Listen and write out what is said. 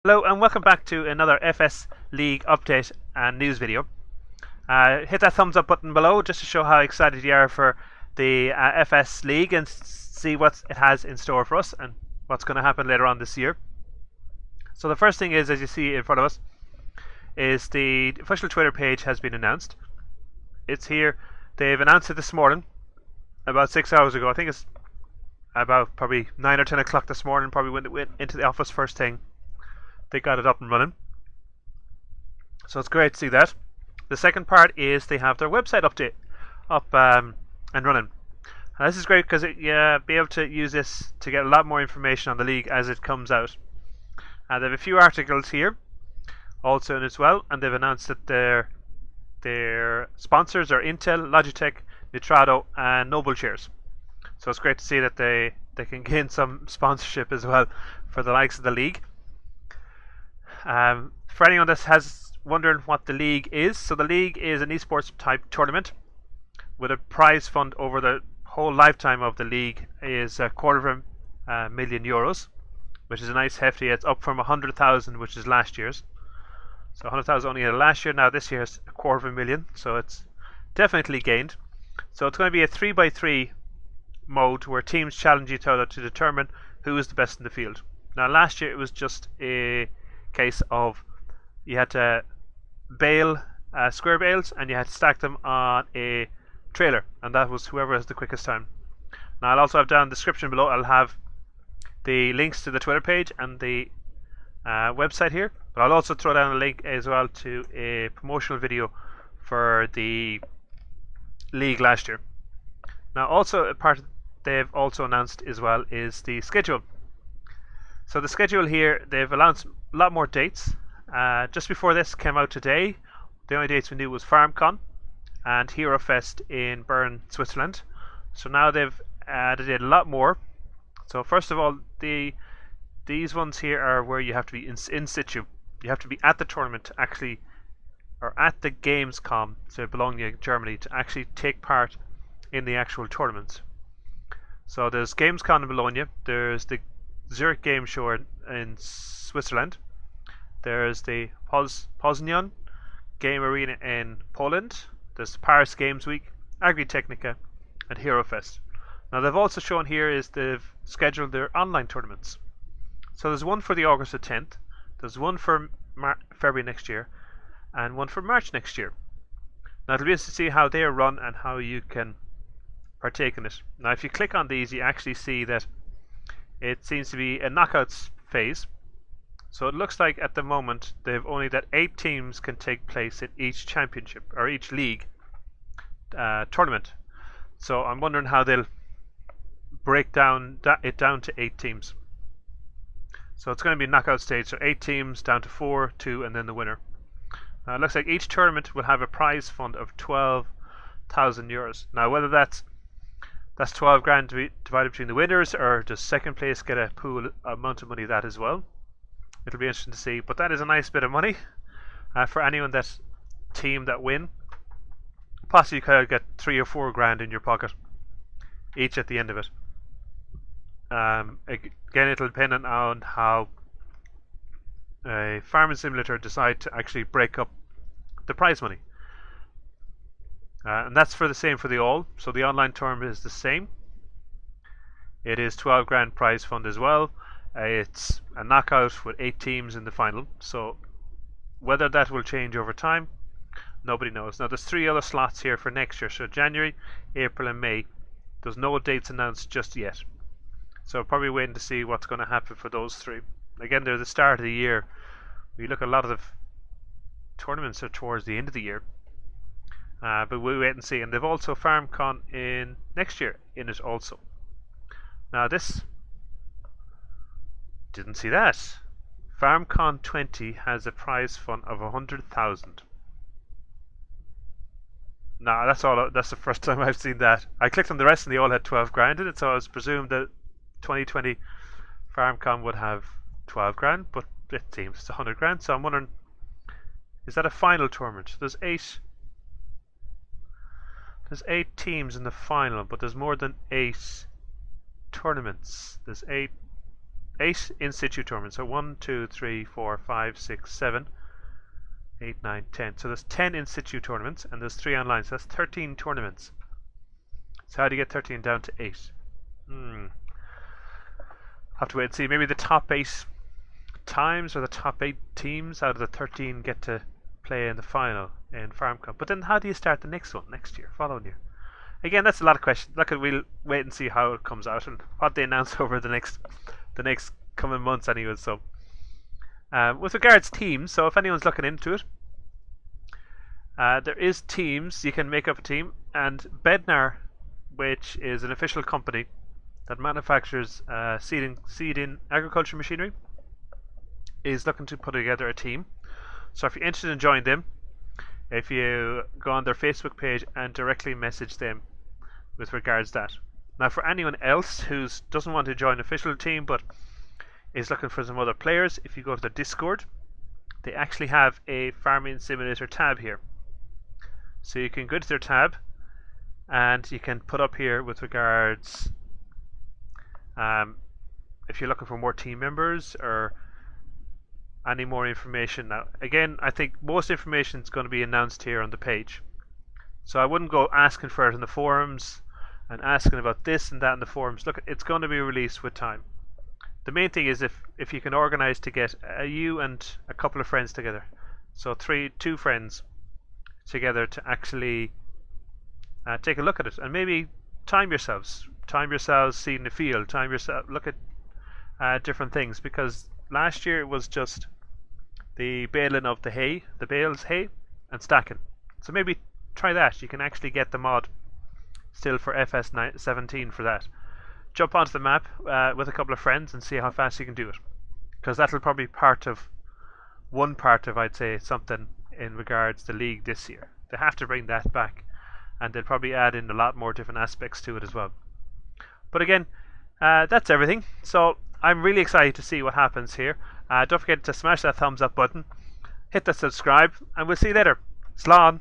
Hello and welcome back to another FS League update and news video. Hit that thumbs up button below just to show how excited you are for the FS League and see what it has in store for us and what's going to happen later on this year. So the first thing is, as you see in front of us, is the official Twitter page has been announced. It's here. They've announced it this morning, about 6 hours ago. I think it's about probably 9 or 10 o'clock this morning, probably when it went into the office first thing. They got it up and running. So it's great to see that. The second part is they have their website update up and running. And this is great because you'll be able to use this to get a lot more information on the league as it comes out. They have a few articles here also in as well, and they've announced that their sponsors are Intel, Logitech, Nitrado, and Noble Shares. So it's great to see that they can gain some sponsorship as well for the likes of the league. For anyone that has wondering what the league is, so the league is an esports type tournament with a prize fund over the whole lifetime of the league is €250,000, which is a nice hefty. It's up from 100,000, which is last year's. So 100,000 only had last year. Now this year is $250,000, so it's definitely gained. So it's going to be a 3x3 mode where teams challenge each other to determine who is the best in the field. Now last year it was just a case of you had to bale square bales and you had to stack them on a trailer, and that was whoever has the quickest time. Now I'll also have down in the description below, I'll have the links to the Twitter page and the website here, but I'll also throw down a link as well to a promotional video for the league last year. Now also a part they've also announced as well is the schedule. So the schedule here, they've announced a lot more dates. Just before this came out today, the only dates we knew was FarmCon and Hero Fest in Bern, Switzerland. So now they've added a lot more. So first of all, these ones here are where you have to be in situ. You have to be at the tournament to actually, or at the Gamescom, so Bologna, Germany, to actually take part in the actual tournaments. So there's Gamescom in Bologna, there's the Zurich Game Show in Switzerland, there's the Poznan Game Arena in Poland, there's the Paris Games Week, Agritechnica, and Hero Fest. Now they've also shown here is they've scheduled their online tournaments. So there's one for the August the 10th, there's one for February next year, and one for March next year. Now it'll be interesting to see how they are run and how you can partake in it. Now if you click on these, you actually see that it seems to be a knockouts phase. So it looks like at the moment they've only that 8 teams can take place in each championship or each league tournament. So I'm wondering how they'll break it down to 8 teams. So it's going to be a knockout stage, so 8 teams down to 4, 2, and then the winner. Now it looks like each tournament will have a prize fund of €12,000. Now whether that's 12 grand divided between the winners, or does second place get a pool amount of money that as well? It'll be interesting to see, but that is a nice bit of money for anyone team that win. Possibly you could get 3 or 4 grand in your pocket each at the end of it. Again, it'll depend on how a farming simulator decide to actually break up the prize money. And that's for the same for the all. So the online tournament is the same. It is 12 grand prize fund as well. It's a knockout with 8 teams in the final. So whether that will change over time, nobody knows. Now there's 3 other slots here for next year. So January, April and May. There's no dates announced just yet. So probably waiting to see what's going to happen for those 3. Again, they're the start of the year. We look at a lot of the tournaments are towards the end of the year. But we'll wait and see. And they've also FarmCon in next year in it also. Now this, didn't see that. FarmCon 20 has a prize fund of 100,000. Now that's the first time I've seen that. I clicked on the rest and they all had 12 grand in it, so I was presumed that 2020 FarmCon would have 12 grand, but it seems it's 100 grand. So I'm wondering, is that a final tournament? There's 8 teams in the final, but there's more than 8 tournaments. There's 8 8 in situ tournaments. So 1, 2, 3, 4, 5, 6, 7, 8, 9, 10. So there's 10 in situ tournaments, and there's 3 online. So that's 13 tournaments. So how do you get 13 down to 8? Have to wait and see. Maybe the top 8 times or the top 8 teams out of the 13 get to play in the final in Farm Cup. But then how do you start the next one next year, following year? Again, that's a lot of questions. Look, we'll wait and see how it comes out and what they announce over the next coming months anyway. So with regards to teams, so if anyone's looking into it, there is teams. You can make up a team, and Bednar, which is an official company that manufactures seed-in agriculture machinery, is looking to put together a team. So if you're interested in joining them, if you go on their Facebook page and directly message them with regards to that. Now for anyone else who doesn't want to join an official team but is looking for some other players, if you go to the Discord, they actually have a farming simulator tab here. So you can go to their tab and you can put up here with regards if you're looking for more team members or any more information. Now again, I think most information is going to be announced here on the page, so I wouldn't go asking for it in the forums and asking about this and that in the forums. Look, it's going to be released with time. The main thing is if you can organize to get you and a couple of friends together, so two friends together, to actually take a look at it, and maybe time yourselves seeding the field, look at different things, because last year it was just the baling of the hay, the bales hay, and stacking. So maybe try that. You can actually get the mod still for FS17 for that. Jump onto the map with a couple of friends and see how fast you can do it, because that'll probably one part of I'd say something in regards to league this year. They have to bring that back, and they'll probably add in a lot more different aspects to it as well. But again, that's everything. So I'm really excited to see what happens here. Don't forget to smash that thumbs up button, hit the subscribe, and we'll see you later. Slán!